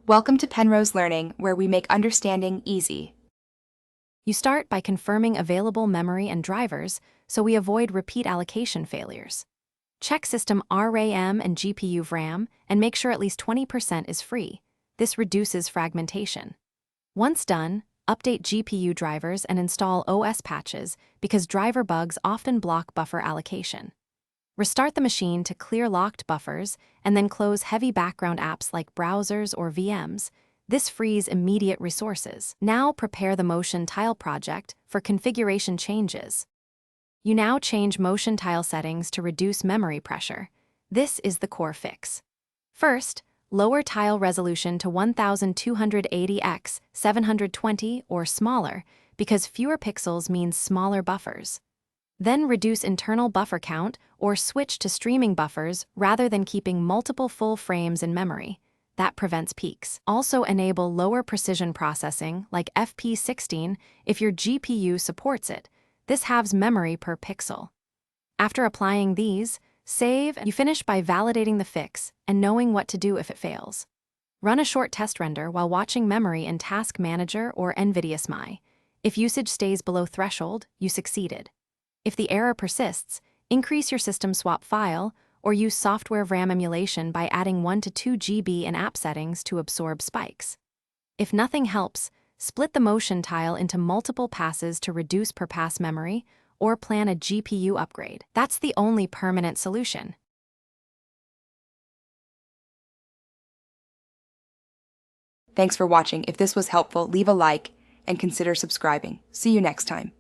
Welcome to Penrose Learning, where we make understanding easy. You start by confirming available memory and drivers so we avoid repeat allocation failures. Check system RAM and GPU RAM and make sure at least 20% is free. This reduces fragmentation. Once done, update GPU drivers and install OS patches because driver bugs often block buffer allocation. Restart the machine to clear locked buffers and then close heavy background apps like browsers or VMs. This frees immediate resources. Now prepare the Motion Tile project for configuration changes. You now change Motion Tile settings to reduce memory pressure. This is the core fix. First, lower tile resolution to 1280 x 720 or smaller because fewer pixels means smaller buffers. Then reduce internal buffer count or switch to streaming buffers rather than keeping multiple full frames in memory. That prevents peaks. Also enable lower precision processing like FP16 if your GPU supports it. This halves memory per pixel. After applying these, save. You finish by validating the fix and knowing what to do if it fails. Run a short test render while watching memory in Task Manager or NVIDIA SMI. If usage stays below threshold, you succeeded. If the error persists, increase your system swap file or use software RAM emulation by adding 1 to 2 GB in app settings to absorb spikes. If nothing helps, split the motion tile into multiple passes to reduce per pass memory or plan a GPU upgrade. That's the only permanent solution. Thanks for watching. If this was helpful, leave a like and consider subscribing. See you next time.